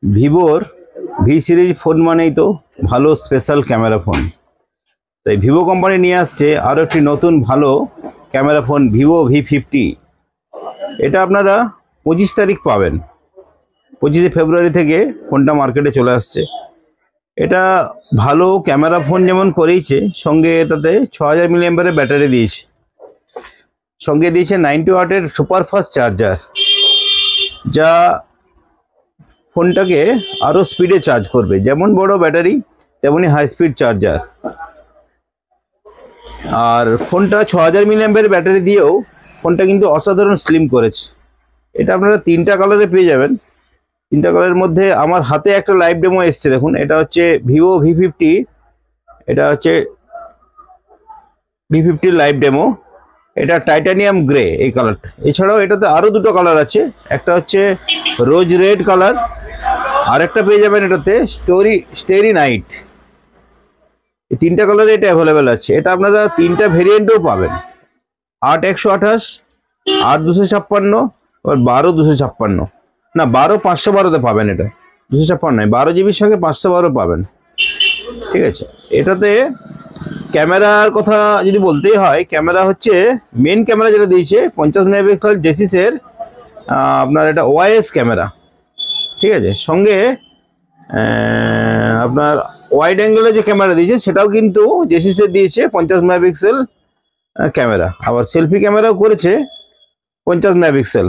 ভিভোর V series phone মানেই তো ভালো স্পেশাল ক্যামেরা ফোন। তাই ভিভো কোম্পানি নিয়ে আসছে আরও একটি নতুন ভালো ক্যামেরা ফোন ভিভো V50। এটা আপনারা 25 তারিখ পাবেন। 25শে ফেব্রুয়ারি থেকে ফোনটা মার্কেটে চলে আসছে। এটা ভালো ক্যামেরা ফোন যেমন করেইছে, সঙ্গে এটাতে 6000 mAh ব্যাটারি দিয়েছে, সঙ্গে দিয়েছে 90 ওয়াটের সুপারফাস্ট চার্জার, যা ফোনটাকে আরও স্পিডে চার্জ করবে। যেমন বড় ব্যাটারি তেমনি হাই স্পিড চার্জার। আর ফোনটা 6000 mAh ব্যাটারি দিয়েও ফোনটা কিন্তু অসাধারণ স্লিম করেছে। এটা আপনারা 3টা কালারে পেয়ে যাবেন। 3টা কালারের মধ্যে আমার হাতে একটা লাইভ ডেমো এসছে, দেখুন। এটা হচ্ছে ভিভো V50, এটা হচ্ছে V50 লাইভ ডেমো। এটা টাইটানিয়াম গ্রে এই কালারটা। এছাড়াও এটাতে আরও দুটো কালার আছে, একটা হচ্ছে রোজ রেড কালার, আর একটা পেয়ে যাবেন এটাতে স্টেরি নাইট। এই 3টা কালারে এটা অ্যাভেলেবেল আছে। এটা আপনারা 3টা ভেরিয়েন্টও পাবেন, 8/128, 8/256 আর 12/256। না, 12/512তে পাবেন। এটা 256 নয়, 12 জিবির সঙ্গে 512 পাবেন। ঠিক আছে। এটাতে ক্যামেরার কথা যদি বলতেই হয়, ক্যামেরা হচ্ছে মেন ক্যামেরা যেটা দিয়েছে 50 মেগাপিক্সেল জেসিসের আপনার এটা ওআইএস ক্যামেরা। ঠিক আছে। সঙ্গে আপনার ওয়াইড অ্যাঙ্গেলে যে ক্যামেরা দিয়েছে সেটাও কিন্তু জেসিসের দিয়েছে 50 মেগাপিক্সেল ক্যামেরা। আবার সেলফি ক্যামেরাও করেছে 50 মেগাপিক্সেল।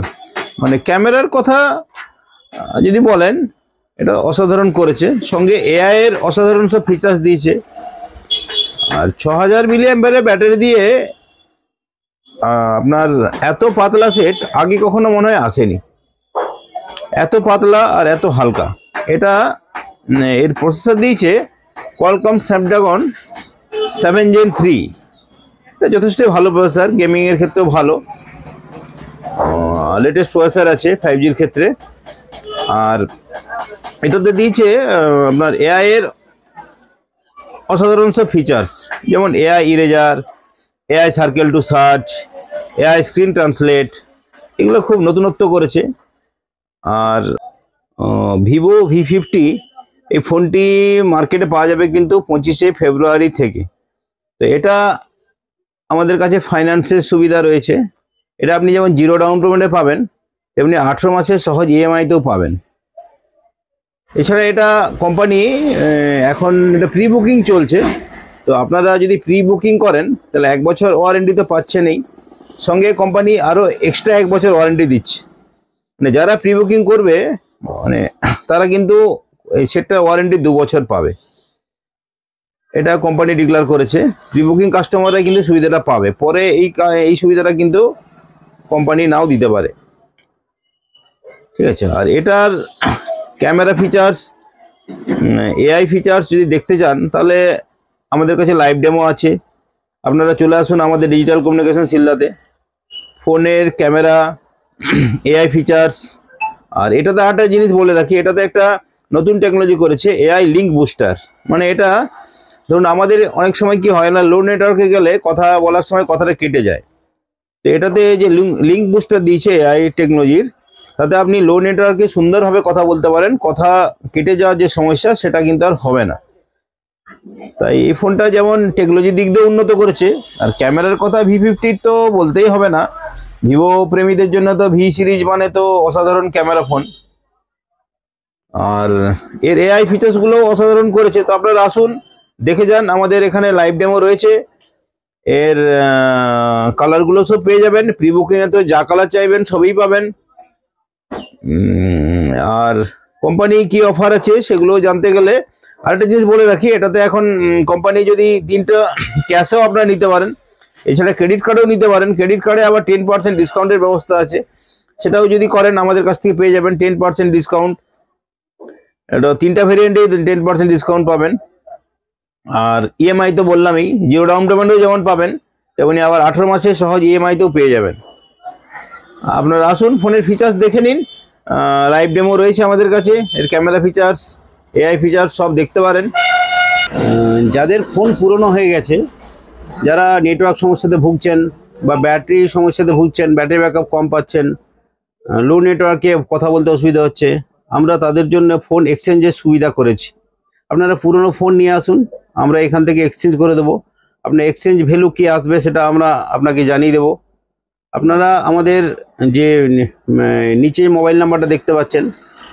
মানে ক্যামেরার কথা যদি বলেন, এটা অসাধারণ করেছে। সঙ্গে এআই এর অসাধারণ সব ফিচার্স দিয়েছে। আর 6000 mAh ব্যাটারি দিয়ে আপনার এত পাতলা সেট আগে কখনো মনে হয় আসেনি। এত পাতলা আর এত হালকা। এটা এর প্রসেসর দিয়েছে কোয়ালকম স্ন্যাপড্রাগন 7 Gen 3। এটা যথেষ্ট ভালো প্রসেসর, গেমিং এর ক্ষেত্রেও ভালো। লেটেস্ট প্রসেসর আছে 5Gর ক্ষেত্রে। আর এটাতে দিয়েছে আপনার এআই এর অসাধারণ সব ফিচার্স, যেমন AI eraser, AI circle to search, AI screen translate, এগুলো খুব নতুনত্ব করেছে। আর ভিভো V50 এই ফোনটি মার্কেটে পাওয়া যাবে কিন্তু 25শে ফেব্রুয়ারি থেকে। তো এটা আমাদের কাছে ফাইন্যান্সের সুবিধা রয়েছে। এটা আপনি যেমন 0 ডাউন পেমেন্টে পাবেন, তেমনি 18 মাসের সহজ ইএমআইতেও পাবেন। এছাড়া এটা কোম্পানি এখন এটা প্রি বুকিং চলছে। তো আপনারা যদি প্রি বুকিং করেন তাহলে 1 বছর ওয়ারেন্টি তো পাচ্ছেনই, সঙ্গে কোম্পানি আরও এক্সট্রা 1 বছর ওয়ারেন্টি দিচ্ছে। মানে যারা প্রি বুকিং করবে মানে তারা কিন্তু এই সেটটা ওয়ারেন্টি 2 বছর পাবে। এটা কোম্পানি ডিক্লেয়ার করেছে। প্রি বুকিং কাস্টমাররা কিন্তু সুবিধাটা পাবে, পরে এই সুবিধাটা কিন্তু কোম্পানি নাও দিতে পারে। ঠিক আছে। আর এটার ক্যামেরা ফিচার্স, এআই ফিচার্স যদি দেখতে চান তাহলে আমাদের কাছে লাইভ ডেমো আছে। আপনারা চলে আসুন আমাদের ডিজিটাল কমিউনিকেশন শিলদাতে। ফোনের ক্যামেরা, এআই ফিচার্স। আর এটাতে একটা জিনিস বলে রাখি, এটাতে একটা নতুন টেকনোলজি করেছে, এআই লিঙ্ক বুস্টার। মানে এটা ধরুন আমাদের অনেক সময় কি হয় না, লো নেটওয়ার্কে গেলে কথা বলার সময় কথাটা কেটে যায়। তো এটাতে যে লিঙ্ক বুস্টার দিয়েছে এআই টেকনোলজির, তাতে আপনি লো নেটওয়ার্কে সুন্দরভাবে কথা বলতে পারেন। কথা কেটে যাওয়ার যে সমস্যা সেটা কিন্তু আর হবে না। তাই এই ফোনটা যেমন টেকনোলজির দিক দিয়ে উন্নত করেছে, আর ক্যামেরার কথা V50 তো বলতেই হবে না। ভিভো প্রেমীদের জন্য তো ভি সিরিজ মানে তো অসাধারণ ক্যামেরা ফোন। আর এর এআই ফিচার্সগুলো অসাধারণ করেছে। তো আপনারা আসুন, দেখে যান। আমাদের এখানে লাইভ ডেমো রয়েছে। এর কালারগুলো সব পেয়ে যাবেন। প্রি বুকিংয়ে তো যা কালার চাইবেন সবই পাবেন। আর কোম্পানি কি অফার আছে সেগুলো জানতে গেলে আরেকটা জিনিস বলে রাখি, এটাতে এখন কোম্পানি যদি 3টা ক্যাশেও আপনারা নিতে পারেন, এছাড়া ক্রেডিট কার্ডও নিতে পারেন। ক্রেডিট কার্ডে আবার 10% ডিসকাউন্টের ব্যবস্থা আছে, সেটাও যদি করেন আমাদের কাছ থেকে পেয়ে যাবেন 10% ডিসকাউন্ট। এটা 3টা ভেরিয়েন্টে 10% ডিসকাউন্ট পাবেন। আর ইএমআই তো বললামই, 0 ডাউন পেমেন্টও যেমন পাবেন তেমনি আবার 18 মাসের সহজ ইএমআইতেও পেয়ে যাবেন। আপনারা আসুন, ফোনের ফিচার্স দেখে নিন। লাইভ ডেমো রয়েছে আমাদের কাছে। এর ক্যামেরা ফিচার্স, এআই ফিচার্স সব দেখতে পারেন। যাদের ফোন পুরনো হয়ে গেছে, যারা নেটওয়ার্ক সমস্যাতে ভুগছেন বা ব্যাটারি সমস্যাতে ভুগছেন, ব্যাটারি ব্যাকআপ কম পাচ্ছেন, লো নেটওয়ার্কে কথা বলতে অসুবিধা হচ্ছে, আমরা তাদের জন্য ফোন এক্সচেঞ্জের সুবিধা করেছি। আপনারা পুরনো ফোন নিয়ে আসুন, আমরা এখান থেকে এক্সচেঞ্জ করে দেবো। আপনার এক্সচেঞ্জ ভ্যালু কি আসবে সেটা আমরা আপনাকে জানিয়ে দেবো। আপনারা আমাদের যে নিচে মোবাইল নাম্বারটা দেখতে পাচ্ছেন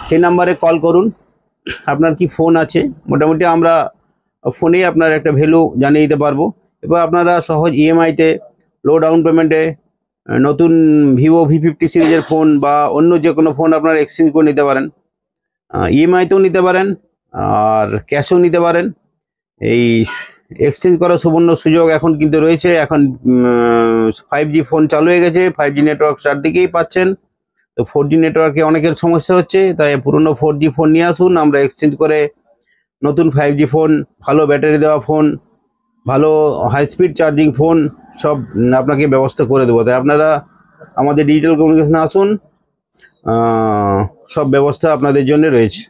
সেই নাম্বারে কল করুন। আপনার কি ফোন আছে, মোটামুটি আমরা ফোনেই আপনার একটা ভ্যালু জানিয়ে দিতে পারবো। এবার আপনারা সহজ ইএমআইতে লো ডাউন পেমেন্টে নতুন ভিভো V50 সিরিজের ফোন বা অন্য যে কোনো ফোন আপনারা এক্সচেঞ্জ করে নিতে পারেন। ইএমআইতেও নিতে পারেন আর ক্যাশও নিতে পারেন। এই এক্সচেঞ্জ করার সুবর্ণ সুযোগ এখন কিন্তু রয়েছে। এখন 5G ফোন চালু হয়ে গেছে, 5G নেটওয়ার্ক চারদিকেই পাচ্ছেন। তো 4G নেটওয়ার্কে অনেকের সমস্যা হচ্ছে, তাই পুরনো 4G ফোন নিয়ে আসুন, আমরা এক্সচেঞ্জ করে নতুন 5G ফোন, ভালো ব্যাটারি দেওয়া ফোন, ভালো হাই স্পিড চার্জিং ফোন সব আপনাকে ব্যবস্থা করে দেবো। তাই আপনারা আমাদের ডিজিটাল কমিউনিকেশনে আসুন, সব ব্যবস্থা আপনাদের জন্য রয়েছে।